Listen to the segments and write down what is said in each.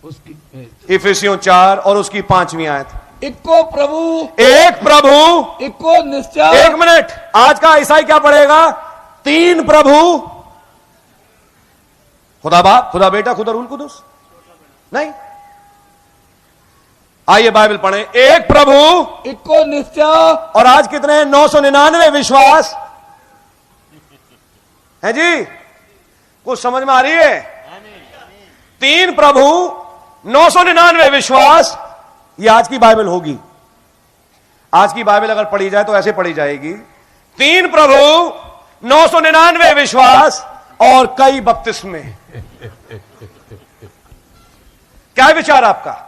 उसकी इफिसियों 4 और उसकी 5वीं आयत। इक्को प्रभु, एक प्रभु, इक्को निश्चय। एक मिनट, आज का ईसाई क्या पढ़ेगा? 3 प्रभु, खुदा बाप, खुदा बेटा, खुदा रूल कुदूस। नहीं, आइए बाइबल पढ़ें। एक प्रभु, इक्को निश्चय। और आज कितने हैं? 999 विश्वास है जी। कुछ समझ में आ रही है? 3 प्रभु, 999 विश्वास। ये आज की बाइबल होगी। आज की बाइबल अगर पढ़ी जाए तो ऐसे पढ़ी जाएगी: 3 प्रभु, 999 विश्वास और कई बपतिस्मे। क्या विचार आपका?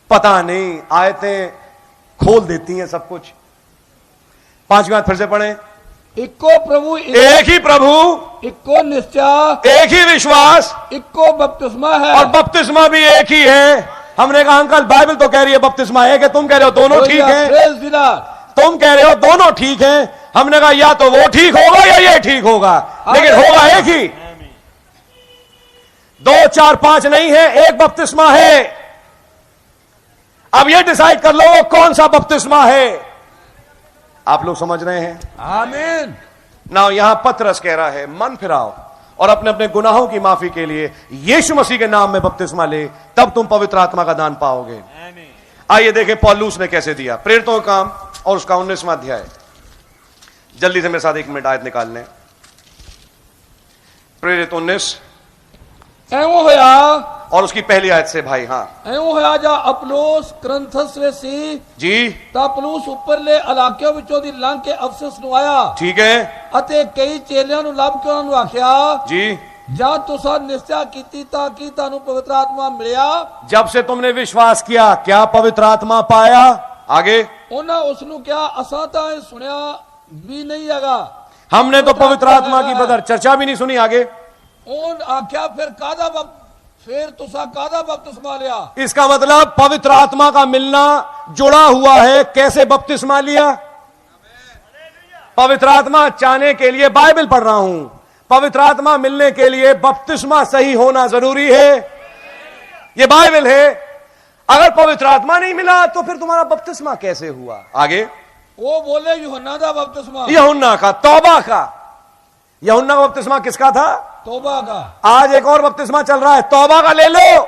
पता नहीं, आयतें खोल देती हैं सब कुछ। 5वीं बात फिर से पढ़ें। इक्को प्रभु, एक ही प्रभु, इक्को निश्चय, एक ही विश्वास, इक्को बपतिस्मा है। और बपतिस्मा भी एक ही है। हमने कहा अंकल बाइबल तो कह रही है बपतिस्मा एक है, तुम कह रहे हो दोनों ठीक है। तुम कह रहे हो दोनों ठीक है। हमने कहा या तो वो ठीक होगा या ये ठीक होगा, लेकिन होगा एक ही। 2, 4, 5 नहीं है, एक बपतिस्मा है। अब ये डिसाइड कर लो कौन सा बपतिस्मा है। आप लोग समझ रहे हैं? आमीन। ना यहां पतरस कह रहा है मन फिराओ और अपने अपने गुनाहों की माफी के लिए यीशु मसीह के नाम में बपतिस्मा ले, तब तुम पवित्र आत्मा का दान पाओगे। आइए देखें पौलुस ने कैसे दिया। प्रेरितों का काम और उसका 19वां अध्याय। जल्दी से मेरे साथ 1 मिनट आयत निकाल लें। प्रेरित 19 एवं होया, और उसकी पहली आयत से भाई। हाँ, एवं होया जा अपुलोस करंथस वे सी जी, ता पलूस ऊपर ले इलाके विचों दी लंघ के अफसस नु आया। ठीक है। अते कई चेलियां नु लभ के उन्हां नु आख्या जी, ਜਾਂ तुसा निश्चय कीती ताकि तानू पवित्र आत्मा मिलिया। जब से तुमने विश्वास किया क्या पवित्र आत्मा पाया? आगे उन्हें उसनु क्या असा ता सुनिया भी नहीं आगा, हमने तो पवित्र आत्मा की बदर चर्चा भी नहीं सुनी। आगे उन आख्या फिर तुसा कादा बपतिस्मा लिया। इसका मतलब पवित्र आत्मा का मिलना जुड़ा हुआ है। कैसे बपतिस्मा लिया? पवित्र आत्मा चाहने के लिए बाइबल पढ़ रहा हूं। पवित्र आत्मा मिलने के लिए बपतिस्मा सही होना जरूरी है। यह बाइबल है। अगर पवित्र आत्मा नहीं मिला तो फिर तुम्हारा बपतिस्मा कैसे हुआ? आगे वो बोले यूहन्ना का बपतिस्मा, यूहन्ना का, तौबा का। यूहन्ना का बपतिस्मा किसका था? तौबा का। आज एक और बपतिस्मा चल रहा है, तौबा का ले लो।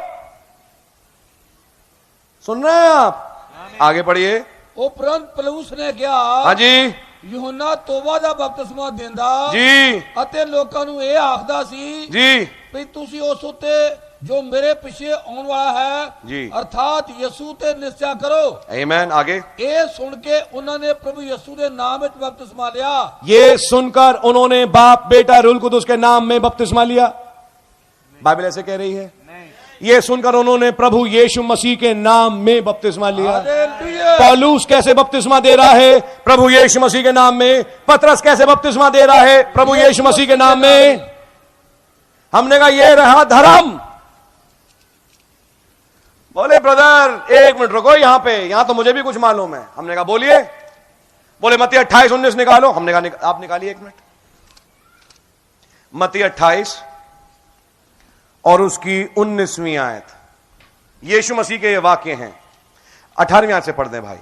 सुन रहे हैं आप? आगे पढ़िए। उपरंत पलूस ने क्या? हाँ जी, यूहन्ना तौबा दा बपतिस्मा देंदा जी, अते लोकां नू ये आखदा सी जी, भी तुसी उस उत्ते जो मेरे पीछे आने वाला है जी, अर्थात यीशु ते निश्चय करो। आमीन। आगे ये सुन के उन्होंने प्रभु यीशु के नाम में बपतिस्मा लिया। ये सुनकर उन्होंने बाप, बेटा, रूल कुदूस के नाम में बपतिस्मा लिया। बाइबल ऐसे कह रही है। ये सुनकर उन्होंने प्रभु यीशु मसीह के नाम में बपतिस्मा लिया। पौलुस कैसे बपतिस्मा दे रहा है? प्रभु यीशु मसीह के नाम में। पतरस कैसे बपतिस्मा दे रहा है? प्रभु यीशु मसीह के नाम में। हमने कहा ये रहा धर्म। बोले ब्रदर 1 मिनट रुको यहां पे, यहां तो मुझे भी कुछ मालूम है। हमने कहा बोलिए। बोले मत्ती 28-19 निकालो। हमने कहा आप निकालिए 1 मिनट। मत्ती 28 और उसकी 19वीं आयत। यीशु मसीह के ये वाक्य हैं। 18वीं आयत से पढ़ दें भाई।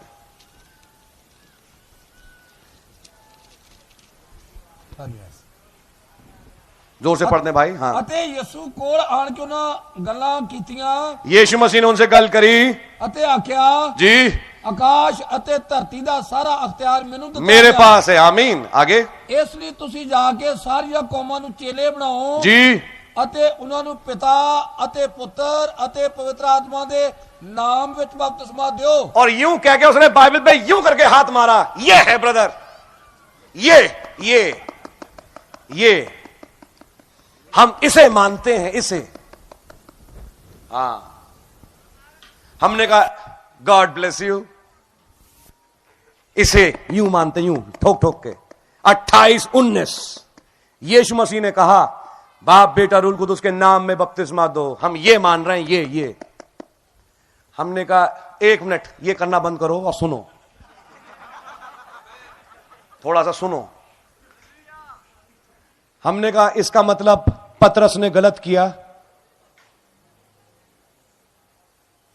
जोर से पढ़ने भाई। हाँ, अते यीशु कोल आन के ना गल्लां कीतियां। यीशु मसीह ने उनसे गल करी। अते आख्या जी, आकाश अते धरती दा सारा अख्तियार मैनू दिता मेरे पास है। आमीन। आगे इसलिए तुसी जाके सारिया कौमां नू चेले बनाओ जी, अते उन्हां नू पिता अते पुत्र अते पवित्र आत्मा दे नाम विच बपतिस्मा दियो। और यूं कह के उसने बाइबल पे यूं करके हाथ मारा। ये है ब्रदर, ये हम इसे मानते हैं, इसे। हाँ, हमने कहा गॉड ब्लेस यू। इसे यूं मानते, यूं ठोक ठोक के। 28-19 यीशु मसीह ने कहा बाप, बेटा, रूल कुदूस के नाम में बपतिस्मा दो। हम ये मान रहे हैं, ये। हमने कहा 1 मिनट ये करना बंद करो और सुनो, थोड़ा सा सुनो। हमने कहा इसका मतलब पतरस ने गलत किया,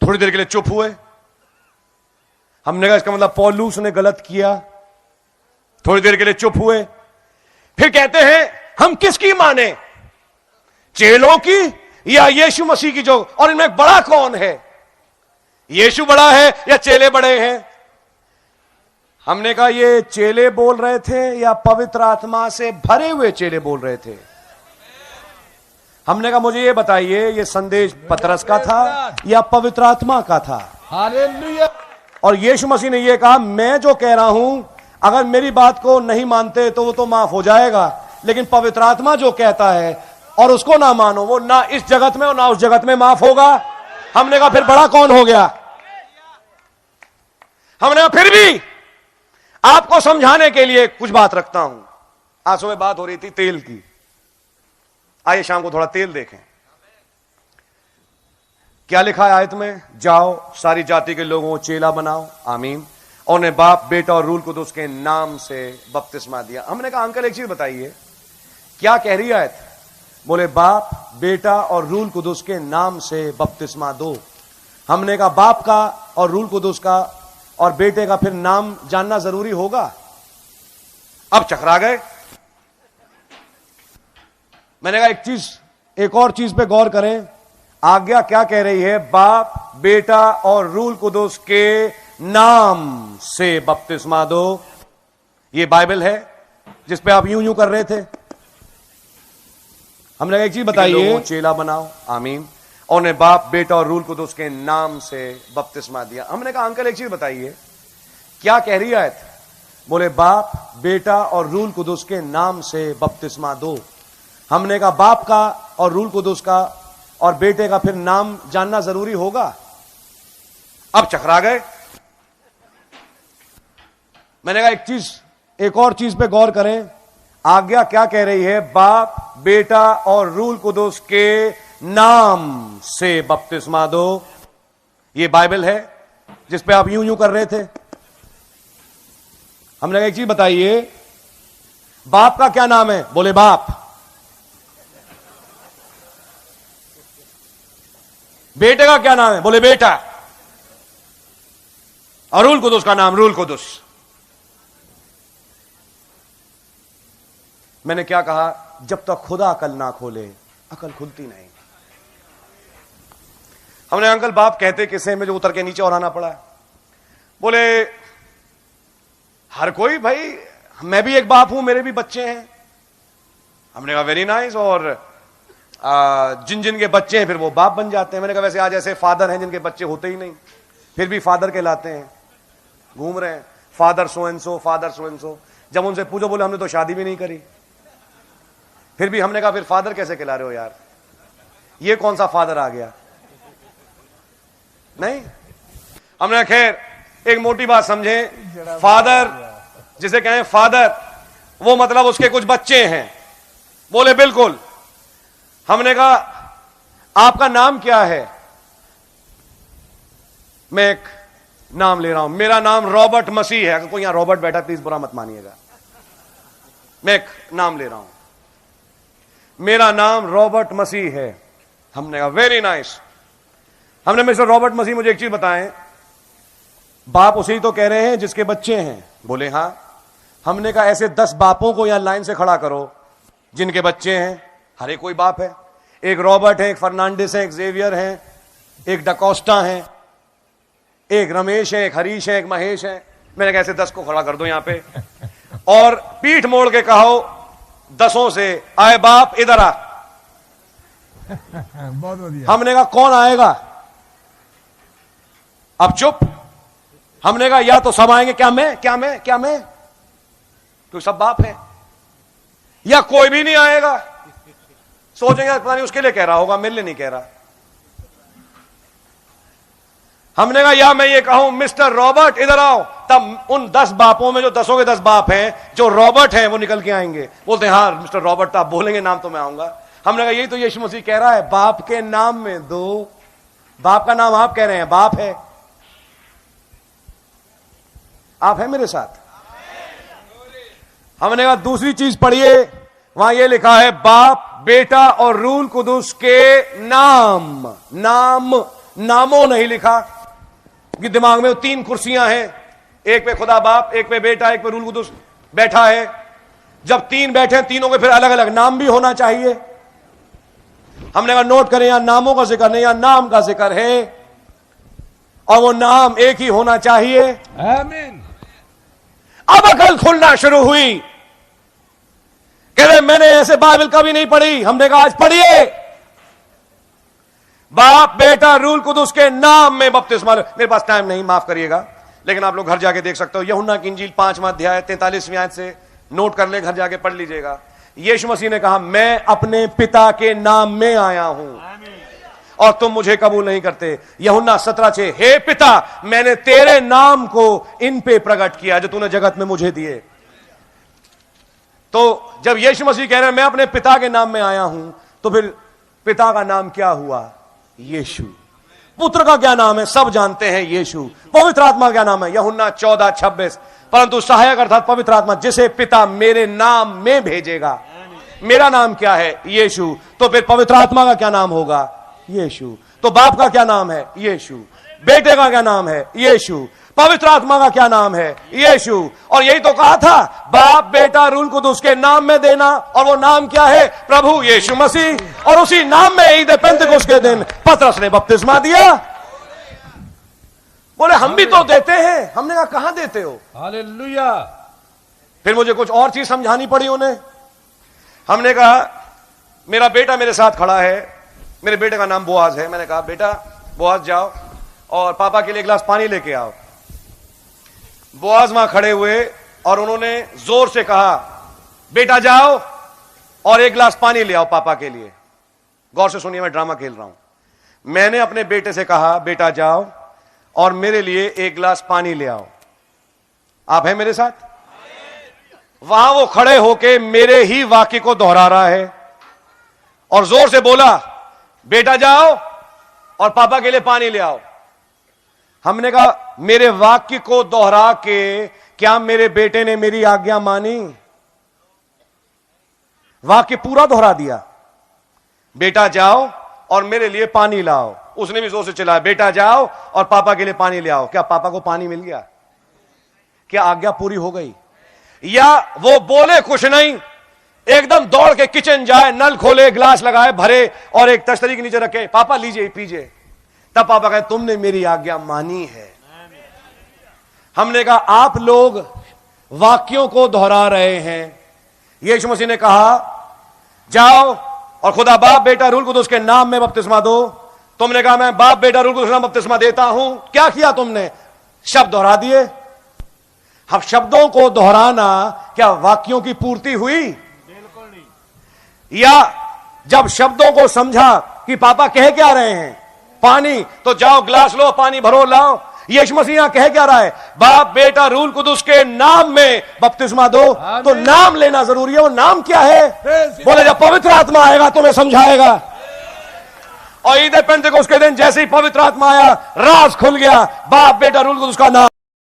थोड़ी देर के लिए चुप हुए। हमने कहा इसका मतलब पौलुस ने गलत किया, थोड़ी देर के लिए चुप हुए। फिर कहते हैं हम किसकी माने, चेलों की या यीशु मसीह की? जो और इनमें बड़ा कौन है, यीशु बड़ा है या चेले बड़े हैं? हमने कहा ये चेले बोल रहे थे या पवित्र आत्मा से भरे हुए चेले बोल रहे थे? हमने कहा मुझे ये बताइए, ये संदेश पतरस का था या पवित्र आत्मा का था? हालेलुया। और यीशु मसीह ने ये कहा मैं जो कह रहा हूं अगर मेरी बात को नहीं मानते तो वो तो माफ हो जाएगा, लेकिन पवित्र आत्मा जो कहता है और उसको ना मानो, वो ना इस जगत में और ना उस जगत में माफ होगा। हमने कहा फिर बड़ा कौन हो गया? हमने कहा फिर भी आपको समझाने के लिए कुछ बात रखता हूं। आज सुबह बात हो रही थी तेल की, आइए शाम को थोड़ा तेल देखें। क्या लिखा है आयत में? जाओ सारी जाति के लोगों को चेला बनाओ, आमीन, और उन्हें बाप बेटा और रूल कुदुस के नाम से बपतिस्मा दिया। हमने कहा अंकल एक चीज बताइए, क्या कह रही है आयत? बोले बाप बेटा और रूल कुदुस के नाम से बपतिस्मा दो। हमने कहा बाप का और रूल कुदुस का और बेटे का फिर नाम जानना जरूरी होगा? अब चकरा गए। मैंने कहा एक और चीज पे गौर करें। आज्ञा क्या कह रही है? बाप बेटा और रूल कुदुस के नाम से बपतिस्मा दो। ये बाइबल है जिस पे आप यूं कर रहे थे। हमने कहा एक चीज बताइए, चेला बनाओ, आमीन, और उन्हें बाप बेटा और रूल कुदुस के नाम से बपतिस्मा दिया। हमने कहा अंकल एक चीज बताइए, क्या कह रही है आयत? बोले बाप बेटा और रूल कुदुस के नाम से बपतिस्मा दो। हमने कहा बाप का और रूल कुदुस का और बेटे का फिर नाम जानना जरूरी होगा? अब चकरा गए। मैंने कहा एक और चीज पे गौर करें। आज्ञा क्या कह रही है? बाप बेटा और रूल कुदुस के नाम से बपतिस्मा दो। ये बाइबल है जिस पे आप यूं कर रहे थे। हमने कहा एक चीज बताइए, बाप का क्या नाम है? बोले बाप। बेटे का क्या नाम है? बोले बेटा। और रूल कुदुस का नाम रूल कुदुस। मैंने क्या कहा? जब तक खुदा अकल ना खोले अकल खुलती नहीं। हमने अंकल बाप कहते किसे में जो उतर के नीचे और आना पड़ा? बोले हर कोई, भाई मैं भी एक बाप हूं, मेरे भी बच्चे हैं। हमने कहा वेरी नाइस। और जिन जिन के बच्चे हैं फिर वो बाप बन जाते हैं। मैंने कहा वैसे आज ऐसे फादर हैं जिनके बच्चे होते ही नहीं, फिर भी फादर कहलाते हैं, घूम रहे हैं father so and so, father so and so. जब उनसे पूछो बोले हमने तो शादी भी नहीं करी। फिर भी हमने कहा फिर फादर कैसे कहला रहे हो यार, ये कौन सा फादर आ गया? नहीं, हमने खैर एक मोटी बात समझे। फादर जिसे कहें फादर, वो मतलब उसके कुछ बच्चे हैं। बोले बिल्कुल। हमने कहा आपका नाम क्या है? मैं एक नाम ले रहा हूं, मेरा नाम रॉबर्ट मसीह है। अगर कोई यहां रॉबर्ट बैठा प्लीज बुरा मत मानिएगा। मैं एक नाम ले रहा हूं, मेरा नाम रॉबर्ट मसीह है। हमने कहा वेरी नाइस। हमने मिस्टर रॉबर्ट मसीह मुझे एक चीज बताएं, बाप उसे ही तो कह रहे हैं जिसके बच्चे हैं? बोले हां। हमने कहा ऐसे 10 बापों को यहां लाइन से खड़ा करो जिनके बच्चे हैं। हर एक कोई बाप है। एक रॉबर्ट है, एक फर्नांडिस है, एक जेवियर है, एक डकोस्टा है, एक रमेश है, एक हरीश है, एक महेश है। मैंने कहा ऐसे 10 को खड़ा कर दो यहां पे और पीठ मोड़ के कहो 10 से, आए बाप इधर आ। बहुत बढ़िया। हमने कहा कौन आएगा? अब चुप। हमने कहा या तो सब आएंगे, क्या मैं तो सब बाप है, या कोई भी नहीं आएगा। सोचेंगे पता नहीं उसके लिए कह रहा होगा, मेरे लिए नहीं कह रहा। हमने कहा या मैं ये कहूं मिस्टर रॉबर्ट इधर आओ, तब उन 10 बापों में जो 10 के 10 बाप हैं जो रॉबर्ट हैं वो निकल के आएंगे। बोलते हैं हाँ मिस्टर रॉबर्ट, तो आप बोलेंगे नाम तो मैं आऊंगा। हमने कहा यही तो यीशु मसीह कह रहा है, बाप के नाम में दो। बाप का नाम आप कह रहे हैं, बाप है। आप है मेरे साथ? हमने कहा दूसरी चीज पढ़िए, वहां ये लिखा है बाप बेटा और रूल कुदुस के नामों नहीं लिखा कि दिमाग में 3 कुर्सियां हैं, एक पे खुदा बाप, एक पे बेटा, एक पे रूल कुदुस बैठा है। जब 3 बैठे हैं, तीनों के फिर अलग अलग नाम भी होना चाहिए। हमने कहा नोट करें, यहां नामों का जिक्र नहीं, यहां नाम का जिक्र है और वो नाम एक ही होना चाहिए। आमीन। अब अकल खुलना शुरू हुई। कह रहे मैंने ऐसे बाइबल कभी नहीं पढ़ी। हमने कहा आज पढ़िए। बाप बेटा रूल कुदुस के नाम में बपतिस्मा। मेरे पास टाइम नहीं, माफ करिएगा, लेकिन आप लोग घर जाके देख सकते हो। यूहन्ना की इंजील 5वां अध्याय 43वीं आयत से नोट कर ले, घर जाके पढ़ लीजिएगा। यीशु मसीह ने कहा मैं अपने पिता के नाम में आया हूं और तुम मुझे कबूल नहीं करते। यूहन्ना 17:6 हे पिता, मैंने तेरे नाम को इन पे प्रकट किया जो तूने जगत में मुझे दिए। तो जब यीशु मसीह कह रहे हैं मैं अपने पिता के नाम में आया हूं, तो फिर पिता का नाम क्या हुआ? यीशु। पुत्र का क्या नाम है? सब जानते हैं, यीशु। पवित्र आत्मा का क्या नाम है? यूहन्ना 14:26 परंतु सहायक अर्थात पवित्र आत्मा जिसे पिता मेरे नाम में भेजेगा। मेरा नाम क्या है? यीशु। तो फिर पवित्र आत्मा का क्या नाम होगा? यीशु। तो बाप का क्या नाम है? यीशु। बेटे का क्या नाम है? यीशु। पवित्र आत्मा का क्या नाम है? यीशु। और यही तो कहा था, बाप बेटा रूल कुदुस के नाम में देना। और वो नाम क्या है? प्रभु यीशु मसीह। और उसी नाम में ईद पेंतकुस्त के दिन पतरस ने बपतिस्मा दिया। बोले हम भी तो देते हैं। हमने कहा कहां देते हो? हालेलुया। फिर मुझे कुछ और चीज समझानी पड़ी उन्हें। हमने कहा मेरा बेटा मेरे साथ खड़ा है, मेरे बेटे का नाम बोआज है। मैंने कहा बेटा बोआज जाओ और पापा के लिए 1 गिलास पानी लेके आओ। बोआज वहां खड़े हुए और उन्होंने जोर से कहा बेटा जाओ और 1 गिलास पानी ले आओ पापा के लिए। गौर से सुनिए, मैं ड्रामा खेल रहा हूं। मैंने अपने बेटे से कहा बेटा जाओ और मेरे लिए 1 गिलास पानी ले आओ। आप हैं मेरे साथ? वहां वो खड़े होके मेरे ही वाक्य को दोहरा रहा है और जोर से बोला बेटा जाओ और पापा के लिए पानी ले आओ। हमने कहा मेरे वाक्य को दोहरा के क्या मेरे बेटे ने मेरी आज्ञा मानी? वाक्य पूरा दोहरा दिया, बेटा जाओ और मेरे लिए पानी लाओ। उसने भी जोर से चिल्लाया बेटा जाओ और पापा के लिए पानी ले आओ। क्या पापा को पानी मिल गया? क्या आज्ञा पूरी हो गई? या वो बोले कुछ नहीं, एकदम दौड़ के किचन जाए, नल खोले, गिलास लगाए, भरे और एक तश्तरी के नीचे रखे, पापा लीजिए पीजिए। तब पापा कहे तुमने मेरी आज्ञा मानी है। हमने कहा आप लोग वाक्यों को दोहरा रहे हैं। यीशु मसीह ने कहा जाओ और खुदा बाप बेटा रूल कुदुस के नाम में बपतिस्मा दो। तुमने कहा मैं बाप बेटा रूल कुदुस के नाम बपतिस्मा देता हूं। क्या किया तुमने? शब्द दोहरा दिए। अब शब्दों को दोहराना क्या वाक्यों की पूर्ति हुई? बिल्कुल नहीं। या जब शब्दों को समझा कि पापा कह क्या रहे हैं, पानी, तो जाओ गिलास लो, पानी भरो लाओ। यीशु मसीह कह क्या रहा है? बाप बेटा रूल कुदुस के नाम में बपतिस्मा दो। तो नाम लेना जरूरी है। वो नाम क्या है? बोले जब पवित्र आत्मा आएगा तुम्हें समझाएगा। और ईद पेंतेकोस्त के दिन जैसे ही पवित्र आत्मा आया, राज खुल गया। बाप बेटा रूल कुदुस का नाम